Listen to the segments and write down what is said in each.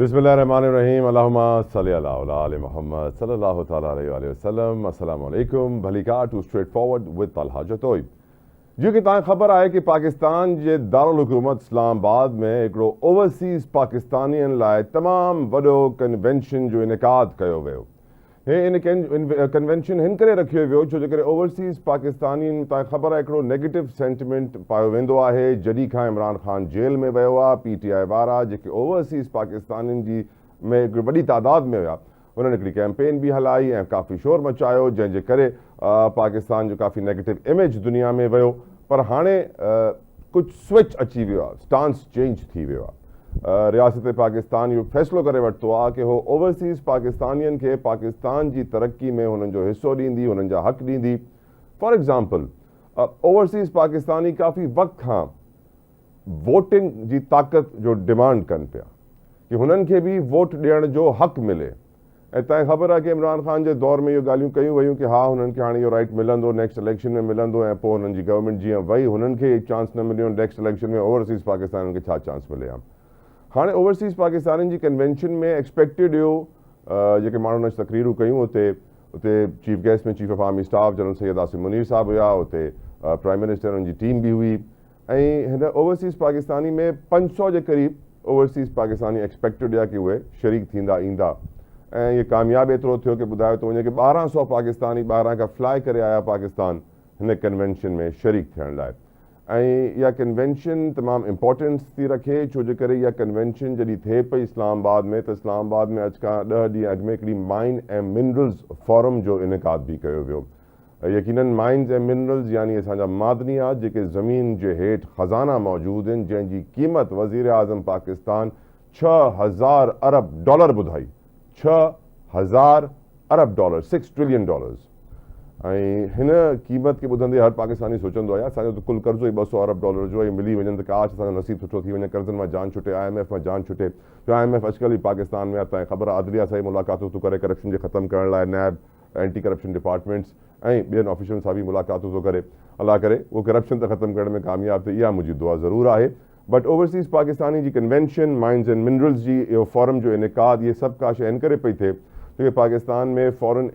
बिस्मिल्लाहिर्रहमानिर्रहीम अल्लाहुम्मा सल्ली अला आले मोहम्मद सल्लल्लाहु तआला अलैहि वसल्लम। अस्सलामु अलैकुम। भलीका too straightforward with Talha Jatoi ji की तव्हां ख़बर आहे कि पाकिस्तान जे दारुल हुकूमत इस्लामाबाद में हिकिड़ो ओवरसीज़ पाकिस्तानियुनि लाइ तमामु वॾो कन्वेंशन जो इनकाद कयो वियो। इन कन्वेंशन हिन करे रखियो वियो छो जे करे ओवरसीज़ पाकिस्तानियुनि तव्हांखे ख़बर आहे हिकिड़ो नेगेटिव सेंटिमेंट पायो वेंदो आहे। जॾहिं खां इमरान ख़ान जेल में वियो आहे, PTI वारा जेके ओवरसीज़ पाकिस्तानियुनि जी में हिकिड़ी वॾी तादाद में हुआ, उन्हनि हिकिड़ी कैंपेन बि हलाई ऐं काफ़ी शोर मचायो, जंहिंजे करे पाकिस्तान जो काफ़ी नेगेटिव इमेज दुनिया में वियो। पर हाणे कुझु स्विच अची वियो आहे, स्टांस चेंज थी वियो आहे। रियासत पाकिस्तान इहो फ़ैसिलो करे वरितो आहे कि हो ओवरसीज़ पाकिस्तानियुनि खे पाकिस्तान जी तरक्की में हुननि जो हिसो ॾींदी, हुननि जा हक़ ॾींदी। फॉर एग्ज़ाम्पल, ओवरसीज़ पाकिस्तानी काफ़ी वक़्त खां वोटिंग जी ताक़त जो डिमांड कनि पिया कि हुननि खे बि वोट ॾियण जो हक़ मिले। ऐं तव्हांखे ख़बर आहे कि इमरान ख़ान जे दौर में इहो ॻाल्हियूं कयूं वयूं कि हा हुननि खे हाणे इहो राइट मिलंदो, नेक्स्ट इलेक्शन में मिलंदो। ऐं पोइ हुननि जी गवर्नमेंट जीअं वई, हुननि खे चांस न मिलियो, नेक्स्ट इलेक्शन में ओवरसीज़ पाकिस्तानियुनि खे छा चांस मिले हा। हाणे ओवरसीज़ पाकिस्तानियुनि जी कन्वेंशन में एक्सपेक्टेड हुयो, जेके माण्हुनि तक़रीरूं कयूं उते चीफ गेस्ट में chief of army staff general Syed Asim Munir साहब हुआ, उते प्राइम मिनिस्टर उनजी टीम बि हुई। ऐं हिन ओवरसीज़ पाकिस्तानी में 500 जे क़रीब ओवरसीज़ पाकिस्तानी एक्सपेक्टेड हुआ कि उहे शरीक थींदा ईंदा। ऐं इहे कामयाबु एतिरो थियो कि ॿुधायो थो वञे कि 1200 पाकिस्तानी ॿाहिरां खां फ्लाए करे आया पाकिस्तान हिन कन्वेंशन में शरीक थियण लाइ। ऐं इहा कन्वेंशन तमामु इम्पोर्टेंस थी रखे छो जे करे इहा कन्वेंशन जॾहिं थिए पई इस्लामाबाद में, त इस्लामाबाद में अॼु खां 10 ॾींहं अॻु में हिकिड़ी माइन ऐं मिनरल्स फोरम जो इनकाद बि कयो वियो। यकीनन माइन्स ऐं मिनरल्स यानी असांजा मादनियात जेके ज़मीन जे हेठि ख़ज़ाना मौजूदु आहिनि, जंहिंजी क़ीमत वज़ीर आज़म पाकिस्तान 6000 अरब डॉलर ॿुधाई, 6000 अरब डॉलर, $6 ट्रिलियन। ऐं हिन क़ीमत खे ॿुधंदे हर पाकिस्तानी सोचंदो आहे असांजो त कुल कर्ज़ो ई 200 अरब डॉलर जो, ऐं मिली वञनि त काश असांजो नसीब सुठो थी वञे, कर्ज़नि मां जान छुटे, IMF मां जान छुटे। जो IMF अॼुकल्ह ई पाकिस्तान में आहे, तव्हांखे ख़बर आहे अदलिया सां ई मुलाक़ातूं थो करे करप्शन खे ख़तमु करण लाइ, नैब एंटी करप्शन डिपार्टमेंट्स ऐं ॿियनि ऑफिसरनि सां बि मुलाक़ातूं थो करे। अलाह करे उहो करप्शन त ख़तमु करण में कामयाबु थिए, इहा मुंहिंजी दुआ ज़रूरु आहे। बट ओवरसीज़ पाकिस्तानी जी कन्वेंशन, माइन्स एंड मिनरल्स जी इहो फॉरम जो इनकाद, इहे सभु का शइ इन करे पई थिए छोकी पाकिस्तान में फॉरेन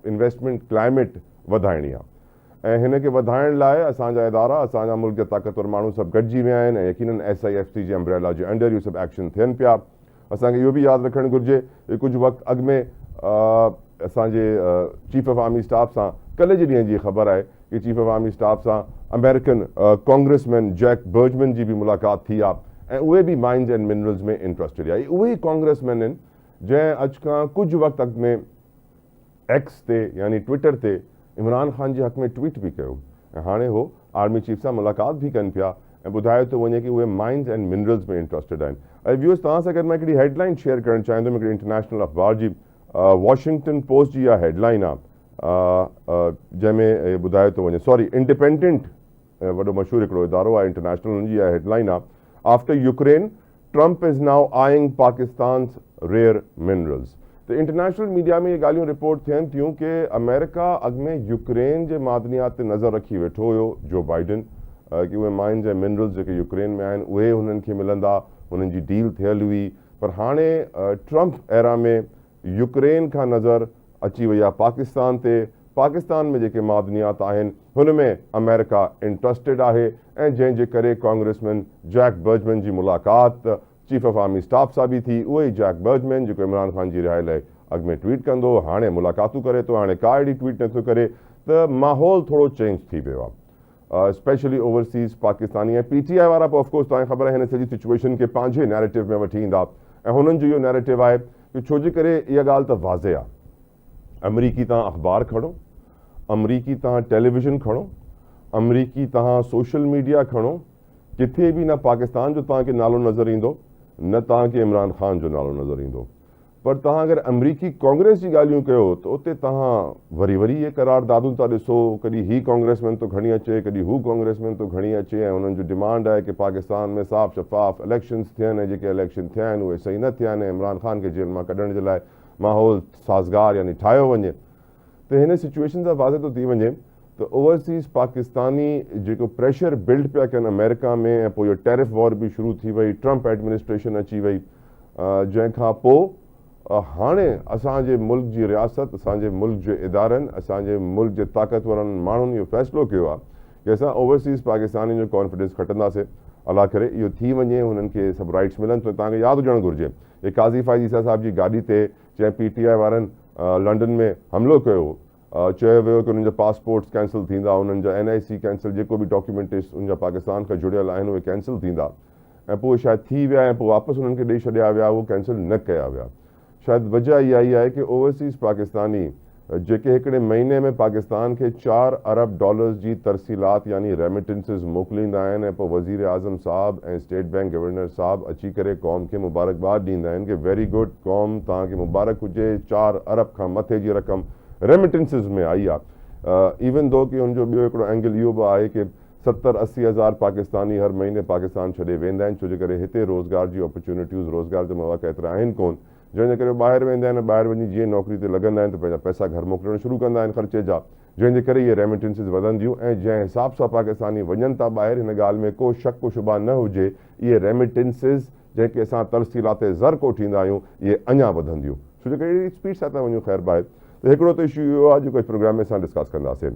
इन्वेस्टमेंट क्लाइमेट वधाइणी आहे। ऐं हिन खे वधाइण लाइ असांजा इदारा, असांजा मुल्क जा ताक़तवर माण्हू सभु गॾिजी विया आहिनि ऐं यकीनन SIFC जे अम्ब्रेला जे अंडर इहो सभु एक्शन थियनि पिया। असांखे इहो बि यादि रखणु घुरिजे कि कुझु वक़्तु अॻु में असांजे चीफ ऑफ आर्मी स्टाफ सां कल्ह जे ॾींहं जी ख़बर आहे कि चीफ ऑफ आर्मी स्टाफ सां अमेरिकन कांग्रेसमैन जैक बर्जमैन जी बि मुलाक़ात थी आहे ऐं उहे बि माइन्स एंड मिनरल्स में इंट्रस्टेड आहे। उहे ई कांग्रेसमैन आहिनि जंहिं अॼु खां कुझु वक़्तु अॻु में एक्स ते यानी ट्विटर ते इमरान ख़ान जे हक़ में ट्वीट बि कयो ऐं हाणे हो आर्मी चीफ सां मुलाक़ात बि कनि पिया ऐं ॿुधायो थो वञे कि उहे माइन्स एंड मिनरल्स में इंट्रस्टेड आहिनि। ऐं व्यूअर्स, तव्हां सां गॾु मां हिकिड़ी हेडलाइन शेयर करणु चाहींदुमि, हिकिड़ी इंटरनेशनल अख़बार जी वॉशिंगटन पोस्ट जी इहा हेडलाइन आहे, जंहिंमें ॿुधायो थो वञे, सॉरी इंडिपेंडेंट वॾो मशहूरु हिकिड़ो इदारो आहे इंटरनेशनल, हुनजी इहा हेडलाइन आहे, after Ukraine Trump is now eyeing Pakistan's rare minerals. त इंटरनेशनल मीडिया में ये ॻाल्हियूं रिपोर्ट थियनि थियूं कि अमेरिका अॻु में यूक्रेन जे मादनियात ते नज़र रखी वेठो हुयो जो बाइडन, कि उहे माइन्स ऐं मिनरल्स जेके यूक्रेन में आहिनि उहे हुननि खे मिलंदा, हुननि जी डील थियल हुई। पर हाणे ट्रंप एरा में यूक्रेन खां नज़र अची वई आहे पाकिस्तान ते। पाकिस्तान में जेके मादनियात आहिनि हुन में अमेरिका इंट्रस्टेड आहे ऐं जंहिंजे करे कांग्रेसमैन जैक बर्जमैन जी मुलाक़ात चीफ ऑफ आर्मी स्टाफ सां बि थी। उहे ई जैक बर्जमैन जेको इमरान ख़ान जी रिहाई लाइ अॻु में ट्वीट कंदो, हाणे मुलाक़ातूं करे थो, हाणे का अहिड़ी ट्वीट नथो करे। त माहौल थोरो चेंज थी वियो आहे, स्पेशली ओवरसीज़ पाकिस्तानी ऐं PTI वारा। पोइ ऑफकोर्स तव्हांखे ख़बर आहे हिन सॼी सिचुएशन खे पंहिंजे नैरेटिव में वठी ईंदा ऐं हुननि जो इहो नैरेटिव आहे कि छो जे करे इहा ॻाल्हि त वाज़े आहे, अमरीकी तव्हां अख़बार खणो, अमरीकी तव्हां टेलीविज़न खणो, अमरीकी तव्हां सोशल मीडिया खणो, किथे बि न पाकिस्तान जो तव्हांखे नालो नज़र ईंदो, न तव्हांखे इमरान ख़ान जो नालो नज़र ईंदो। पर तव्हां अगरि अमरीकी कांग्रेस जी ॻाल्हियूं कयो त उते तव्हां वरी इहे करारदादूं था ॾिसो, कॾहिं ही कांग्रेसमैन थो खणी अचे, कॾहिं हू कांग्रेसमैन थो खणी अचे ऐं उन्हनि जो डिमांड आहे कि पाकिस्तान में साफ़ शफ़ाफ़ इलेक्शन्स थियनि ऐं जेके इलेक्शन थिया आहिनि उहे सही न थिया आहिनि ऐं इमरान ख़ान खे जेल मां कढण जे लाइ माहौल साज़गार यानी ठाहियो वञे। त हिन सिचुएशन सां वाज़े थो थी वञे त ओवरसीज़ पाकिस्तानी जेको प्रेशर बिल्ड पिया कनि अमेरिका में ऐं पोइ इहो टैरिफ वॉर बि शुरू थी वई, ट्रंप एडमिनिस्ट्रेशन अची वई, जंहिंखां पोइ हाणे असांजे मुल्क जी रियासत, असांजे मुल्क जे इदारनि, असांजे मुल्क जे ताक़तवरनि माण्हुनि इहो फ़ैसिलो कयो आहे कि असां ओवरसीज़ पाकिस्तानी जो कॉन्फिडेंस खटंदासीं। अला करे इहो थी वञे, हुननि खे सभु राइट्स मिलनि। त तव्हांखे यादि हुजणु घुरिजे हे काज़ी फ़ाइज़ ईसा साहिब जी गाॾी ते जंहिं PTI वारनि लंडन में हमिलो कयो, चयो वियो कि उन्हनि जा पासपोर्ट्स कैंसिल थींदा, उन्हनि जा NIC कैंसिल, जेको बि डॉक्यूमेंटेशन उन जा पाकिस्तान खां जुड़ियल आहिनि उहे कैंसिल थींदा, ऐं पोइ शायदि थी विया ऐं पोइ वापसि उन्हनि खे ॾेई छॾिया विया, उहो कैंसिल न कया विया। शायदि वजह इहा ई आहे कि ओवरसीज़ पाकिस्तानी जेके हिकिड़े महीने में पाकिस्तान खे $4 अरब जी तरसीलात यानी रेमिटेंसिस मोकिलींदा आहिनि, ऐं पोइ वज़ीर आज़म साहब ऐं स्टेट बैंक गवर्नर साहब अची करे क़ौम खे मुबारकबाद ॾींदा आहिनि कि वेरी गुड, क़ौम तव्हांखे मुबारक हुजे, 4 अरब खां मथे जी रक़म रेमिटेंसिस में आई आहे। इवन दो कि हुनजो ॿियो हिकिड़ो एंगल इहो बि आहे कि 70-80 हज़ार पाकिस्तानी हर महीने पाकिस्तान छॾे वेंदा आहिनि, छो जे करे हिते रोज़गार जी अपॉर्चुनिटीज़, रोज़गार जा मौक़ा एतिरा आहिनि कोन, जंहिंजे करे ॿाहिरि वेंदा आहिनि, ॿाहिरि वञी जीअं नौकिरी ते लॻंदा आहिनि त पंहिंजा पैसा घर मोकिलणु शुरू कंदा आहिनि ख़र्चे जा, जंहिंजे करे इहे रेमिटेंसिस वधंदियूं। ऐं जंहिं हिसाब सां पाकिस्तानी वञनि था ॿाहिरि, हिन ॻाल्हि में को शक को शुबा न हुजे, इहे रेमिटेंसिस जंहिंखे असां तरसीलात ज़र कोठींदा आहियूं, इहे अञा वधंदियूं, छो जे करे अहिड़ी स्पीड सां था वञूं। ख़ैर बाहि त हिकिड़ो त इशू इहो आहे जेको इस प्रोग्राम में असां डिस्कस कंदासीं।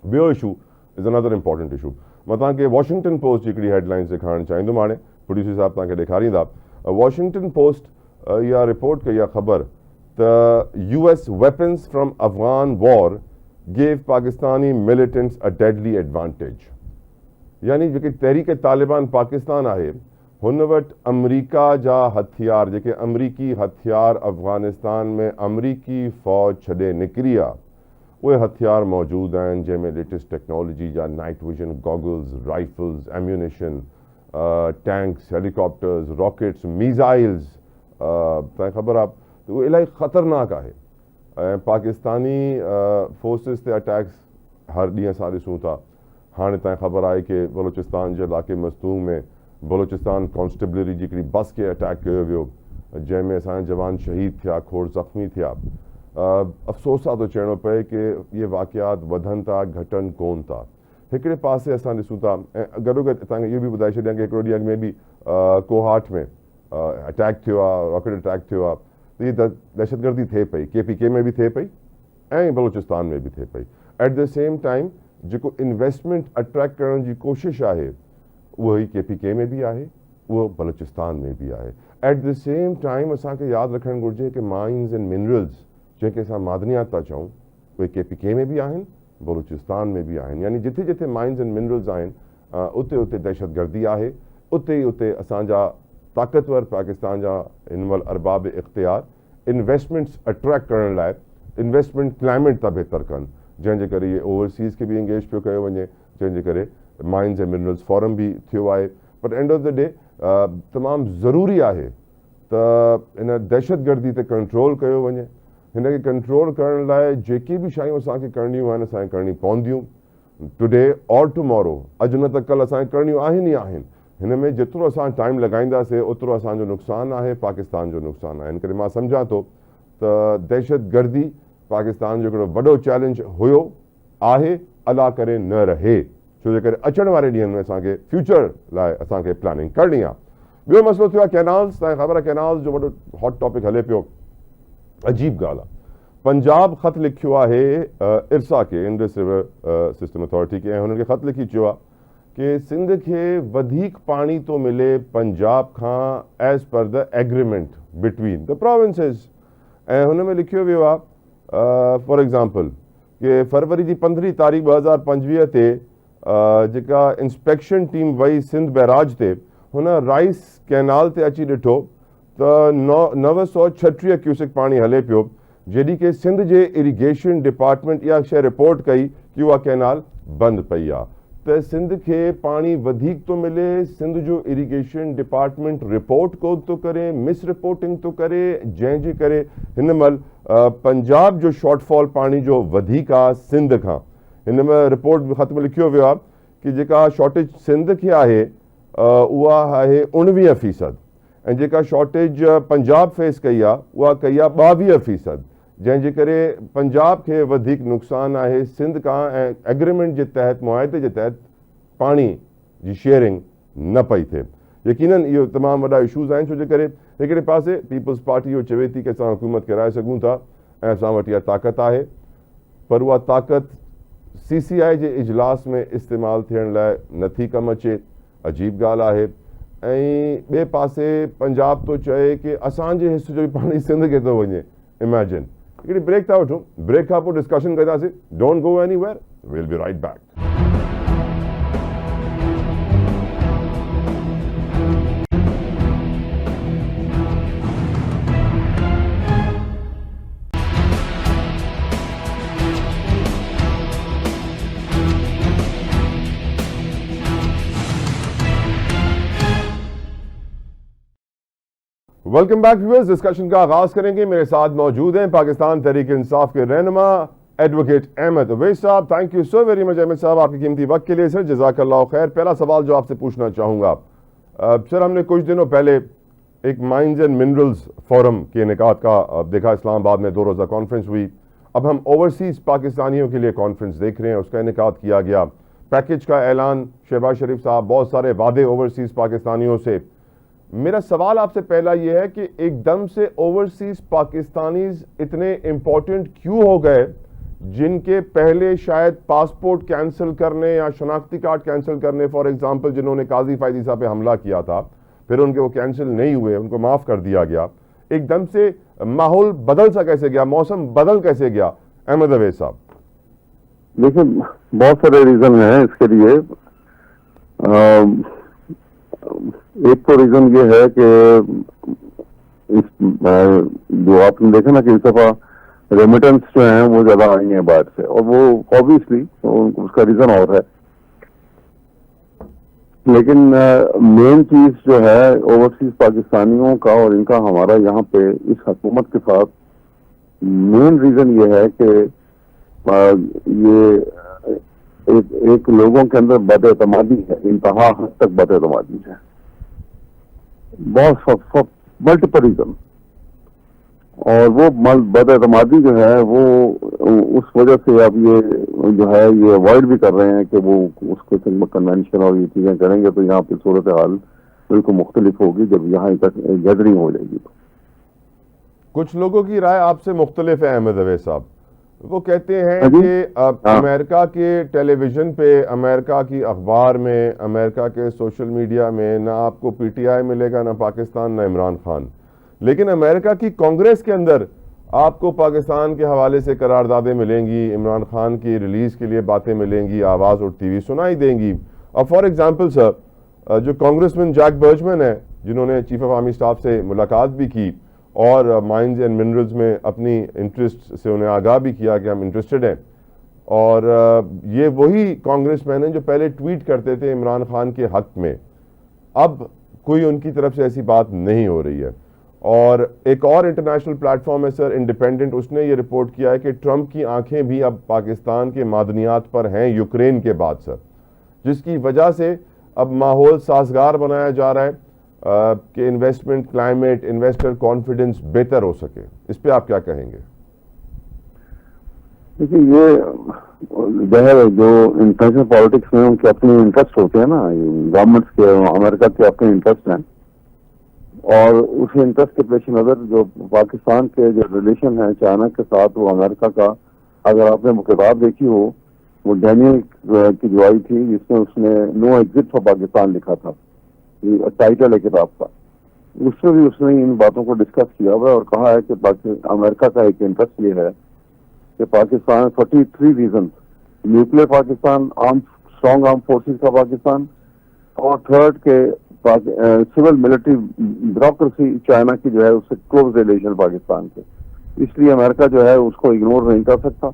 ॿियो issue is another important issue. मां तव्हांखे वॉशिंगटन पोस्ट जी हिकिड़ी हेडलाइन्स ॾेखारणु चाहींदुमि। हाणे प्रोड्यूसर साहिबु तव्हांखे ॾेखारींदा। वॉशिंगटन पोस्ट इहा रिपोर्ट कई आहे ख़बर त US weapons from Afghan war gave Pakistani militants a deadly advantage। यानी जेके तहरीक तालिबान पाकिस्तान आहे, हुन वटि अमरीका जा हथियार, जेके अमरीकी हथियार अफ़गानिस्तान में अमरीकी फ़ौज छॾे निकिरी आहे, उहे हथियार मौजूदु आहिनि, जंहिंमें लेटेस्ट टेक्नोलॉजी जा night vision goggles, rifles, ammunition, tanks, helicopters, rockets, missiles, तव्हांखे ख़बर आहे त उहो इलाही ख़तरनाक आहे। ऐं पाकिस्तानी फोर्सिस ते अटैक्स हर ॾींहुं असां ॾिसूं था। हाणे तव्हांखे ख़बर आहे कि बलोचिस्तान जे इलाइक़े मस्तूम में बलोचिस्तान कॉन्स्टेबलरी जी हिकिड़ी बस खे अटैक कयो वियो, जंहिंमें असांजा जवान शहीद थिया, खोड़ ज़ख़्मी थिया। अफ़सोस आहे थो चवणो पए कि इहे वाक़ियात वधनि था, घटनि कोन था। हिकिड़े पासे असां ॾिसूं था, ऐं गॾोगॾु तव्हांखे इहो बि ॿुधाए छॾियां कि हिकिड़ो ॾींहुं अॻु में बि कोहाट में अटैक थियो आहे, रॉकेट अटैक थियो आहे। त इहा दहशतगर्दी थिए पई, KPK में बि थिए पई ऐं बलोचिस्तान में बि थिए पई। एट द सेम टाइम जेको इन्वेस्टमेंट अट्रैक्ट करण जी कोशिशि आहे, उहो ई KPK में बि आहे, उहो बलोचिस्तान में बि आहे। एट द सेम टाइम असांखे यादि रखणु घुरिजे कि माइन्स एंड मिनरल्स जंहिंखे असां मादनियात था चऊं, उहे KPK में बि आहिनि, बलोचिस्तान में बि आहिनि। यानी जिथे जिथे माइन्स एंड मिनरल्स आहिनि, उते उते दहशतगर्दी आहे, उते ई उते असांजा ताक़तवर पाकिस्तान जा हिनमहिल अरबाब इख्तियार इन्वेस्टमेंट्स अट्रैक्ट करण लाइ इन्वेस्टमेंट क्लाइमेट था बहितर कनि, जंहिंजे करे इहे ओवरसीज़ खे बि इंगेज पियो कयो वञे, जंहिंजे करे माइन्स एंड मिनरल्स फॉरम बि थियो आहे। But end of the day तमामु ज़रूरी आहे त हिन दहशतगर्दी ते कंट्रोल कयो वञे। हिन खे कंट्रोल करण लाइ जेके बि शयूं असांखे करणियूं आहिनि, असांखे करणी पवंदियूं, टुडे और टुमॉरो, अॼु न त कल्ह असांखे करणियूं आहिनि ई आहिनि। हिन में जेतिरो असां टाइम लॻाईंदासीं ओतिरो असांजो नुक़सानु आहे, पाकिस्तान जो नुक़सानु आहे। हिन करे मां सम्झां थो त दहशतगर्दी पाकिस्तान जो हिकिड़ो वॾो चैलेंज हुयो, आहे, अला करे न रहे, छो जे करे अचण वारे ॾींहंनि में असांखे फ्यूचर लाइ असांखे प्लानिंग करणी आहे। ॿियो मसइलो थियो आहे कैनाल्स। तव्हांखे ख़बर आहे कैनाल्स जो वॾो हॉट टॉपिक हले पियो। अजीब ॻाल्हि आहे, पंजाब ख़त लिखियो आहे इरसा खे, इंडस रिवर सिस्टम अथॉरिटी खे, ऐं हुननि खे ख़त लिखी चयो आहे कि सिंध खे वधीक पाणी थो मिले पंजाब खां as per the agreement between the provinces. ऐं हुन में लिखियो वियो आहे फॉर एग्ज़ाम्पल कि फरवरी जी 15 तारीख़ 2025 ते जेका इंस्पेक्शन टीम वई सिंध बैराज ते, हुन राइस कैनाल ते अची ॾिठो त 936 क्यूसिक पाणी हले पियो, जॾहिं कि सिंध जे इरीगेशन डिपार्टमेंट इहा शइ रिपोर्ट कई कि उहा कैनाल बंदि पई आहे। त सिंध खे पाणी वधीक थो मिले, सिंध जो इरीगेशन डिपार्टमेंट रिपोर्ट कोन थो करे, मिस रिपोर्टिंग थो करे, जंहिंजे करे हिन महिल पंजाब जो शॉर्टफॉल पाणी जो वधीक आहे सिंध खां। हिन में रिपोर्ट ख़त में लिखियो वियो आहे कि जेका शॉर्टेज सिंध खे आहे उहा आहे 19%, ऐं जेका शॉर्टेज पंजाब फेस कई आहे उहा कई आहे 22%, जंहिंजे करे पंजाब खे वधीक नुक़सानु आहे सिंध खां। ऐं एग्रीमेंट जे तहत, मुआदे जे तहत पाणी जी शेयरिंग न पई थिए। यकीनन इहो तमामु वॾा इशूज़ आहिनि, छो जे करे लेकिन पास पीपल्स पार्टी और चवे थी कि असां हुकूमत कराए सघूं था ऐं असां वटि इहा ताक़त आहे, पर उहा ताक़त CCI जे इजलास में इस्तेमालु थियण लाइ नथी कमु अचे। अजीब ॻाल्हि आहे। ऐं ॿिए पासे पंजाब थो चए कि असांजे हिस्से जो बि पाणी सिंध खे थो वञे। इमेजिन। हिकिड़ी ब्रेक था वठूं, ब्रेक खां पोइ डिस्कशन कंदासीं। Don't go anywhere, will be right back. Welcome back viewers. Discussion का आगाज करेंगे। मेरे साथ मौजूद हैं पाकिस्तान तहरीक इंसाफ के रहनुमा एडवोकेट अहमद अवैस साहब। Thank you so very much Ahmed साहब आपकी कीमती वक्त के लिए। सर जज़ाकल्लाह खैर। पहला सवाल जो आपसे पूछना चाहूँगा, सर हमने कुछ दिनों पहले एक माइंस एंड मिनरल्स फोरम के इनेकाद का देखा, इस्लामाबाद में 2 रोज़ा कॉन्फ्रेंस हुई। अब हम ओवरसीज़ पाकिस्तानियों के लिए कॉन्फ्रेंस देख रहे हैं, उसका इनेकाद किया गया। पैकेज का ऐलान शहबाज शरीफ साहब, बहुत सारे वादे ओवरसीज़ पाकिस्तानियों से। मेरा सवाल आपसे पहला यह है कि एकदम से ओवरसीज पाकिस्तानीज इतने इंपॉर्टेंट क्यों हो गए, जिनके पहले शायद पासपोर्ट कैंसिल करने या शनाख्ती कार्ड कैंसिल करने, फॉर एग्जांपल जिन्होंने काजी फायदी साहब पे हमला किया था, फिर उनके वो कैंसिल नहीं हुए, उनको माफ कर दिया गया। एकदम से माहौल बदल सा कैसे गया, मौसम बदल कैसे गया अहमद अवैस साहब? देखिए बहुत सारे रीजन हैं इसके लिए। एक तो रीजन ये है कि इस जो आपने देखा ना कि इस दफा रेमिटेंस जो हैं वो ज्यादा आई हैं बाहर से, और वो ऑब्वियसली उसका रीजन और है। लेकिन मेन चीज जो है ओवरसीज पाकिस्तानियों का और इनका हमारा यहाँ पे इस हुकूमत के साथ मेन रीजन ये है कि ये एक लोगों के अंदर बदएतमादी है, इंतहा हद तक बदएतमादी है, बहुत मल्टीपल रीजन। और वो बदएतमादी जो है वो उस वजह से अब ये जो है ये अवॉइड भी कर रहे हैं कि वो उसके कन्वेंशन और ये चीजें करेंगे, तो यहाँ पे सूरत हाल बिल्कुल मुख्तलिफ होगी जब यहाँ तक गैदरिंग हो जाएगी। तो कुछ लोगों की राय आपसे मुख्तलिफ है अहमद अवैस साहब। वो कहते हैं कि अमेरिका के टेलीविजन पे, अमेरिका की अखबार में, अमेरिका के सोशल मीडिया में ना आपको PTI मिलेगा, ना पाकिस्तान, ना इमरान खान, लेकिन अमेरिका की कांग्रेस के अंदर आपको पाकिस्तान के हवाले से करारदादें मिलेंगी, इमरान खान की रिलीज के लिए बातें मिलेंगी, आवाज़ उठती हुई सुनाई देंगी। अब फॉर एग्जाम्पल सर, जो कांग्रेसमैन जैक बर्जमैन है, जिन्होंने चीफ ऑफ आर्मी स्टाफ से मुलाकात भी की और माइंस एंड मिनरल्स में अपनी इंटरेस्ट से उन्हें आगाह भी किया कि हम इंटरेस्टेड हैं, और ये वही कांग्रेसमैन हैं जो पहले ट्वीट करते थे इमरान खान के हक में। अब कोई उनकी तरफ से ऐसी बात नहीं हो रही है। और एक और इंटरनेशनल प्लेटफॉर्म है सर, इंडिपेंडेंट, उसने ये रिपोर्ट किया है कि ट्रंप की आंखें भी अब पाकिस्तान के मादनियात पर हैं यूक्रेन के बाद सर, जिसकी वजह से अब माहौल साजगार बनाया जा रहा है कि इन्वेस्टमेंट क्लाइमेट, इन्वेस्टर कॉन्फिडेंस बेहतर हो सके। इस पे आप क्या कहेंगे? देखिए ये जो इंटरनेशनल पॉलिटिक्स में उनके अपने इंटरेस्ट होते हैं ना, गवर्नमेंट्स के, अमेरिका के अपने इंटरेस्ट हैं, और उस इंटरेस्ट के पेश नजर जो पाकिस्तान के जो रिलेशन है चाइना के साथ, वो अमेरिका का, अगर आपने वो किताब देखी हो, वो डैनियल की जो आई थी जिसमें उसने नो एग्जिट फॉर पाकिस्तान लिखा था, टाइटल है किताब का, उसमें भी उसने इन बातों को डिस्कस किया हुआ और कहा है कि अमेरिका का एक इंटरेस्ट ये है कि Pakistan 43 region, nuclear Pakistan, strong arm forces का पाकिस्तान, और थर्ड के सिविल मिलिट्री ब्यूरोक्रेसी चाइना की जो है उससे क्लोज रिलेशन पाकिस्तान के, इसलिए अमेरिका जो है उसको इग्नोर नहीं कर सकता।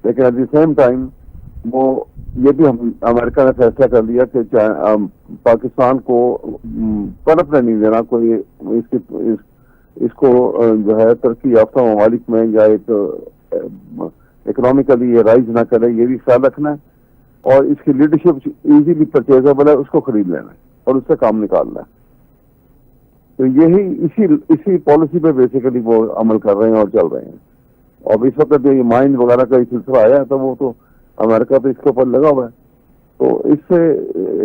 लेकिन एट द सेम टाइम वो ये भी अमेरिका ने फैसला कर लिया कि पाकिस्तान को पनपने नहीं देना, कोई इसको जो है तरक्की याफ्ता ममालिक में या एक इकोनॉमिकली ये राइज ना करे, ये भी ख्याल रखना है, और इसकी लीडरशिप इजीली परचेजेबल है, उसको खरीद लेना है और उससे काम निकालना है। तो यही इसी पॉलिसी पे बेसिकली वो अमल कर रहे हैं और चल रहे हैं। और इस वक्त जो ये माइन वगैरह का सिलसिला आया है, तो वो तो अमेरिका पे इसके ऊपर लगा हुआ है। तो इससे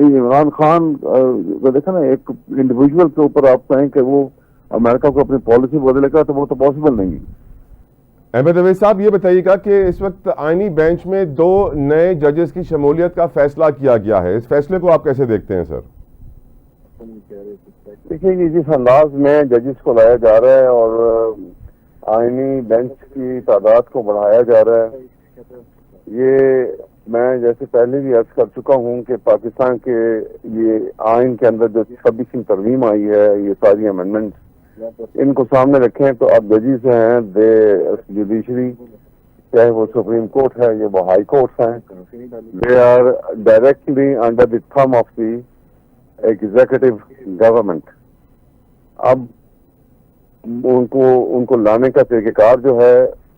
इमरान खान को देखा ना, एक इंडिविजुअल के ऊपर आप कहें कि वो अमेरिका को अपनी पॉलिसी बदलेगा तो वो तो पॉसिबल नहीं है। अहमद अवैस साहब, ये बताइएगा कि इस वक्त आईनी बेंच में 2 नए जजेस की शमूलियत का फैसला किया गया है, इस फैसले को आप कैसे देखते हैं सर? देखिए, जिस अंदाज में जजेस को लाया जा रहा है और आईनी बेंच की तादाद को बढ़ाया जा रहा है, ये मैं जैसे पहले भी अर्ज कर चुका हूँ कि पाकिस्तान के ये आइन के अंदर जो 26वीं तरमीम आई है, ये सारी अमेंडमेंट, इनको सामने रखें तो अब जजेस हैं, दे जुडिशरी, चाहे वो सुप्रीम कोर्ट है या वो हाई कोर्ट हैं, they are directly under the thumb of the executive government. अब उनको लाने का तरीकेकार जो है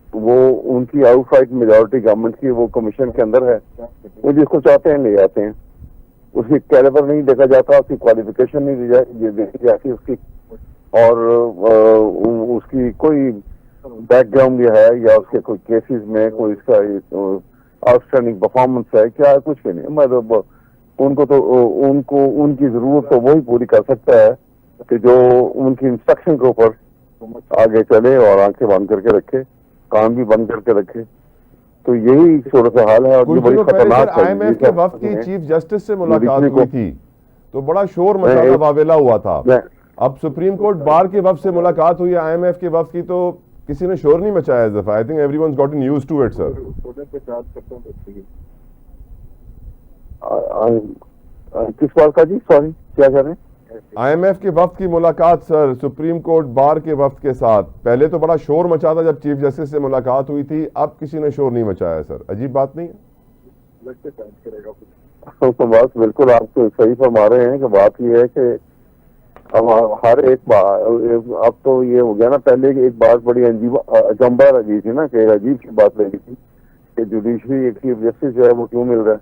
वो उनकी आउटसाइड मेजॉरिटी गवर्नमेंट की वो कमीशन के अंदर है, वो जिसको चाहते हैं ले जाते हैं। उसकी कैलिबर नहीं देखा जाता, उसकी क्वालिफिकेशन नहीं देखी जाती उसकी, और उसकी कोई बैकग्राउंड जो है या उसके कोई केसेस में कोई इसका आउटस्टैंडिंग परफॉर्मेंस है क्या, कुछ भी नहीं। मतलब उनको उनकी जरूरत तो वही पूरी कर सकता है कि जो उनकी इंस्ट्रक्शन के ऊपर आगे चले और आंखें बंद करके रखे, कान भी बंद करके रखे। तो यही सूरत हाल है और ये बड़ी खतरनाक है। IMF के वफ्द की चीफ जस्टिस से मुलाकात हुई थी तो बड़ा शोर मचा वावेला हुआ था। अब सुप्रीम कोर्ट बार के वफ्द से मुलाकात हुई है IMF के वफ्द की, तो किसी ने शोर नहीं मचाया इस दफा। I think everyone's gotten used to it sir. किस बात का जी, सॉरी क्या कह रहे हैं? IMF के वफ्द की मुलाकात सर सुप्रीम कोर्ट बार के वफ्द के साथ, पहले तो बड़ा शोर मचा था जब चीफ जस्टिस से मुलाकात हुई थी, अब किसी ने शोर नहीं मचाया सर। अजीब बात नहीं है? तो बात बिल्कुल आप तो सही फरमा रहे हैं कि बात यह है कि अब हर एक बात, अब तो ये हो गया ना, पहले एक बात बड़ी अचंबा लगी थी ना, कि अजीब सी बात लगी थी कि जुडिशरी एक चीफ जस्टिस जो है वो क्यों मिल रहा है,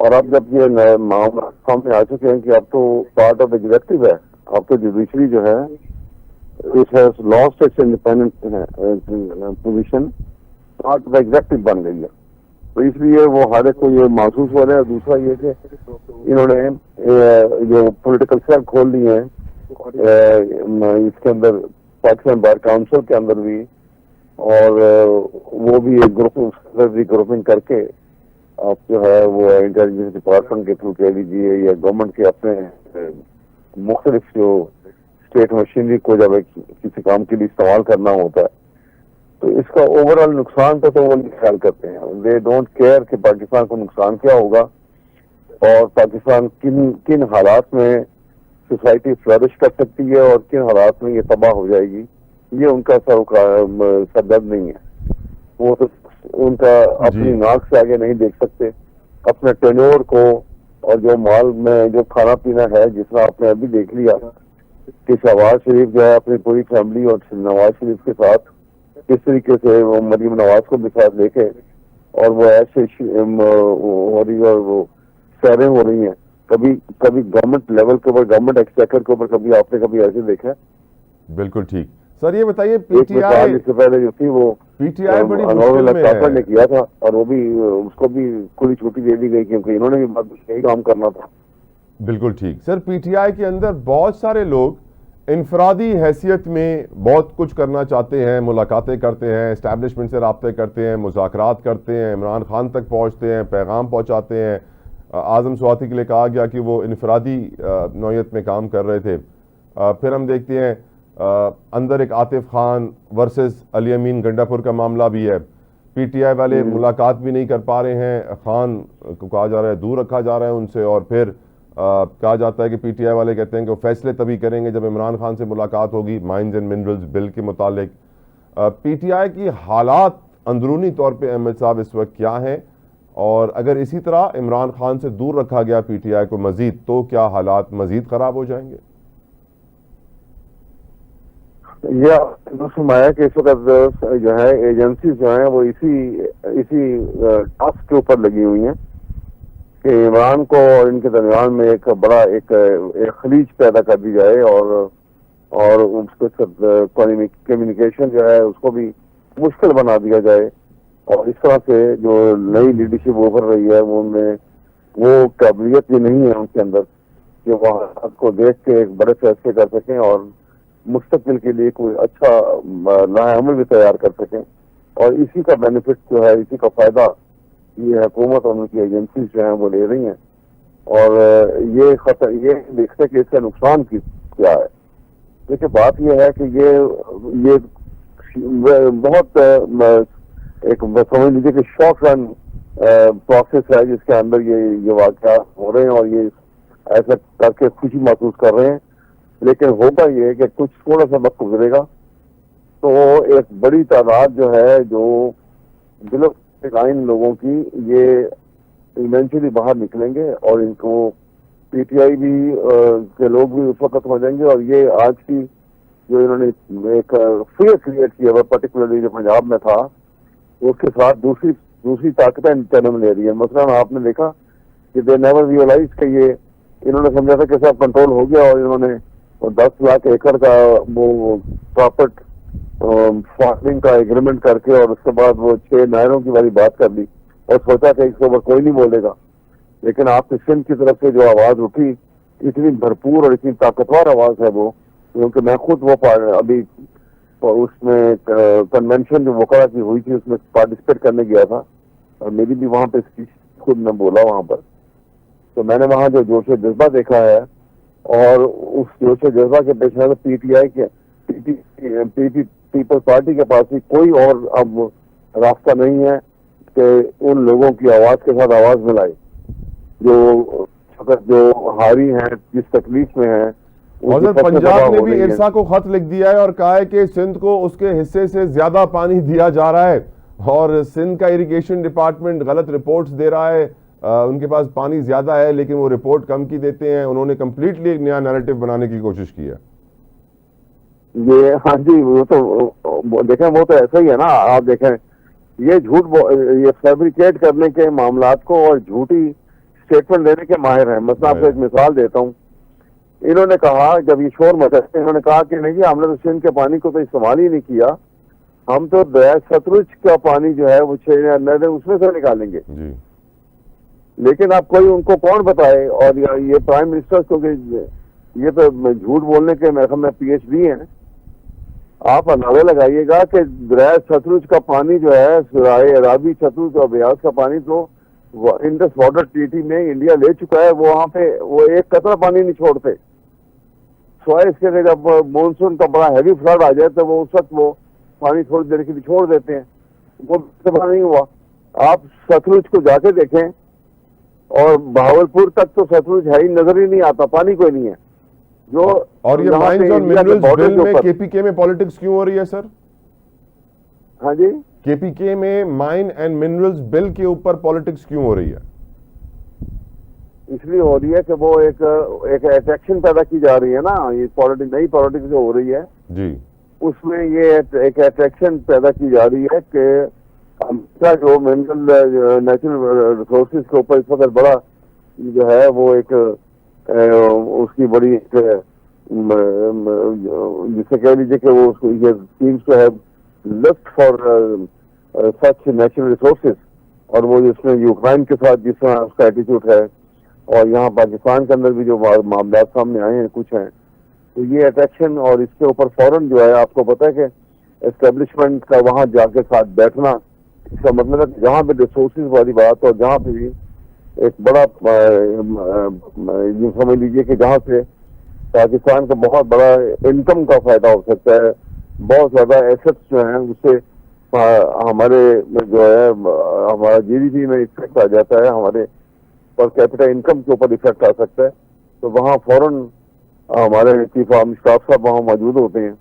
और अब जब ये नए मामला सामने आ चुके हैं कि अब तो पार्ट ऑफ एग्जीक्यूटिव है, अब तो जुडिशरी जो है it has lost its independent position, part of executive बन गई है। तो इसलिए वो हर एक को ये महसूस हो रहा है। दूसरा ये कि इन्होंने जो पॉलिटिकल सेल खोल दी है इसके अंदर, पाकिस्तान बार काउंसिल के अंदर भी, और वो भी एक ग्रुपिंग करके आप जो है वो इंटेलिजेंस डिपार्टमेंट के थ्रू कह लीजिए या गवर्नमेंट के अपने मुख्तलिफ जो स्टेट मशीनरी को जब किसी काम के लिए इस्तेमाल करना होता है, तो इसका ओवरऑल नुकसान तो वो नहीं ख्याल करते हैं। दे डोंट केयर कि पाकिस्तान को नुकसान क्या होगा और पाकिस्तान किन हालात में सोसाइटी फ्लरिश कर सकती है और किन हालात में ये तबाह हो जाएगी, ये उनका सरदर्द नहीं है। वो तो उनका अपनी नाक से आगे नहीं देख सकते। अपने टेन्योर को और जो माल में जो खाना पीना है, जितना आपने अभी देख लिया कि शहबाज शरीफ जो है अपनी पूरी फैमिली और नवाज शरीफ के साथ किस तरीके से वो मरीम नवाज को भी साथ लेके और वो ऐसे हो रही और वो सैरें हो रही हैं, कभी गवर्नमेंट लेवल के ऊपर, गवर्नमेंट एक्सचेकर के ऊपर कभी आपने कभी ऐसे देखा है? बिल्कुल ठीक सर। ये बताइए पीटीआई इससे पहले जो थी वो पीटीआई बड़ी मुश्किल में है। ने किया था और वो भी उसको भी खुली छुट्टी दे दी गई क्योंकि इन्होंने भी यही काम करना था। बिल्कुल ठीक सर। पीटीआई के अंदर बहुत सारे लोग इनफरादी हैसियत में बहुत कुछ करना चाहते हैं, मुलाकातें करते हैं, एस्टैब्लिशमेंट से राब्ते करते हैं, मुज़ाकरात करते हैं, इमरान खान तक पहुँचते हैं, पैगाम पहुँचाते हैं। आज़म स्वाति के लिए कहा गया कि वो इनफरादी नौयत में काम कर रहे थे। फिर हम देखते हैं अंदर एक आतिफ खान वर्सेस अली अमीन गंडापुर का मामला भी है। पीटीआई वाले मुलाकात भी नहीं कर पा रहे हैं, खान को कहा जा रहा है दूर रखा जा रहा है उनसे, और फिर कहा जाता है कि पीटीआई वाले कहते हैं कि वो फैसले तभी करेंगे जब इमरान खान से मुलाकात होगी माइंस एंड मिनरल्स बिल के मुतालिक। पीटीआई की हालात अंदरूनी तौर पे अहमद साहब इस वक्त क्या हैं, और अगर इसी तरह इमरान खान से दूर रखा गया पीटीआई को मजीद, तो क्या हालात मजीद खराब हो जाएंगे? यह फरमाया कि इस वक्त जो है एजेंसी जो है वो इसी टास्क के ऊपर लगी हुई हैं कि इमरान को और इनके दरमियान में एक बड़ा एक खलीज पैदा कर दी जाए और उसके कम्युनिकेशन जो है उसको भी मुश्किल बना दिया जाए, और इस तरह से जो नई लीडरशिप उभर रही है वो काबिलियत भी नहीं है उनके अंदर कि वो हालात को देख के एक बड़े फैसले कर सकें और मुस्तकबिल के लिए कोई अच्छा लाएअमल भी तैयार कर सकें। और इसी का बेनिफिट जो है, इसी का फायदा ये हुकूमत और उनकी एजेंसी जो है वो ले रही हैं। और ये देखते कि इसका नुकसान क्या है। देखिए बात यह है कि ये बहुत एक समझ लीजिए कि शॉर्ट रन प्रोसेस है जिसके अंदर ये वाक़या हो रहे हैं और ये ऐसा करके खुशी महसूस कर रहे हैं। लेकिन होगा ये कि कुछ थोड़ा सा वक्त गुजरेगा तो एक बड़ी तादाद जो है, जो लाइन लोगों की, ये इवेंचुअली बाहर निकलेंगे और इनको पीटीआई भी के लोग भी उस वक्त हो जाएंगे। और ये आज की जो इन्होंने एक फियर क्रिएट किया हुआ, पर्टिकुलरली जो पंजाब में था, उसके साथ दूसरी ताकतें जन्म ले रही है। मसलन आपने देखा कि दे नेवर रियलाइज कि ये इन्होंने समझा था कि सब कंट्रोल हो गया और इन्होंने 10 लाख एकड़ का वो प्रॉपर्ट फार्मिंग का एग्रीमेंट करके और उसके बाद वो 6 नहरों की वाली बात कर ली और सोचा कि इसके ऊपर कोई नहीं बोलेगा। लेकिन आपकी सिंध की तरफ से जो आवाज उठी, इतनी भरपूर और इतनी ताकतवर आवाज है वो, क्योंकि मैं खुद वो अभी उसमें कन्वेंशन जो वकरा की हुई थी उसमें पार्टिसिपेट करने गया था और मेरी भी वहां पे स्पीच खुद मैं बोला वहां पर। तो मैंने वहां जो जोश जज्बा देखा है और उस जोश जज्बा के पेश नजर पीटीआई के पीपल्स पार्टी के पास भी कोई और अब रास्ता नहीं है कि उन लोगों की आवाज के साथ आवाज मिलाए जो हारी हैं, जिस तकलीफ में है। और सर पंजाब ने भी इरसा को खत लिख दिया है और कहा है कि सिंध को उसके हिस्से से ज्यादा पानी दिया जा रहा है और सिंध का इरिगेशन डिपार्टमेंट गलत रिपोर्ट्स दे रहा है। उनके पास पानी ज्यादा है लेकिन वो रिपोर्ट कम की देते हैं। उन्होंने कंप्लीटली एक नया नैरेटिव बनाने की कोशिश की है। ये हाँ जी, वो तो देखें, वो तो ऐसा ही है ना। आप देखें, ये ये फैब्रिकेट करने के मामलात को और झूठी स्टेटमेंट देने के माहिर हैं। मतलब आपको एक मिसाल देता हूँ। इन्होंने कहा, जब ये शोर मचा, इन्होंने कहा कि नहीं हमने तो सिंध के पानी को तो इस्तेमाल ही नहीं किया, हम तो सतलुज का पानी जो है वो 6 नहरें उसमें से निकालेंगे जी। लेकिन अब कोई उनको कौन बताए। और ये प्राइम मिनिस्टर, क्योंकि ये तो झूठ बोलने के मेरे ख्याल में पीएचडी हैं, आप अंदाजा लगाइएगा कि दरिया सतलुज का पानी जो है, रावी, सतलुज और ब्यास का पानी तो इंडस वाटर ट्रीटी में इंडिया ले चुका है। वो वहां पे वो एक कतरा पानी नहीं छोड़ते। स्वाय इसके जब मानसून का बड़ा हैवी फ्लड आ जाए तो वो उस वक्त वो पानी थोड़ी देर के लिए छोड़ देते हैं। वो इस्तेमाल नहीं हुआ। आप सतलुज को जाके देखें और भावलपुर तक तो सतलुज है ही, नजर ही नहीं आता, पानी कोई नहीं है। जो और ये माइंस और मिनरल्स बिल में केपीके में पॉलिटिक्स क्यों हो रही है सर? हाँ जी, केपीके में माइन एंड मिनरल्स बिल के ऊपर पॉलिटिक्स क्यों हो रही है? इसलिए हो रही है कि वो एक अट्रैक्शन पैदा की जा रही है ना। ये नई पॉलिटिक्स जो हो रही है जी, उसमें ये एक अट्रैक्शन पैदा की जा रही है कि अमेरिका जो मिनरल नेचुरल रिसोर्सेज के ऊपर इस वक्त बड़ा जो है वो एक उसकी बड़ी जिसे कह लीजिए कि वो seems to have lust for such natural resources. और वो जिसमें यूक्रेन के साथ जिस तरह उसका एटीट्यूड है और यहाँ पाकिस्तान के अंदर भी जो मामला सामने आए हैं कुछ हैं, तो ये अट्रैक्शन और इसके ऊपर फौरन जो है, आपको पता है कि एस्टेब्लिशमेंट का वहां जाके साथ बैठना, इसका मतलब है कि जहाँ पे रिसोर्सेज वाली बात और जहाँ पे भी एक बड़ा समझ लीजिए कि जहाँ से पाकिस्तान का बहुत बड़ा इनकम का फायदा हो सकता है, बहुत ज्यादा एसेट्स जो हैं उससे हमारे जो है हमारा जीडीपी में इफेक्ट आ जाता है, हमारे पर कैपिटल इनकम के ऊपर इफेक्ट आ सकता है। तो वहाँ फौरन हमारे चीफ ऑफ स्टाफ साहब वहाँ मौजूद होते हैं।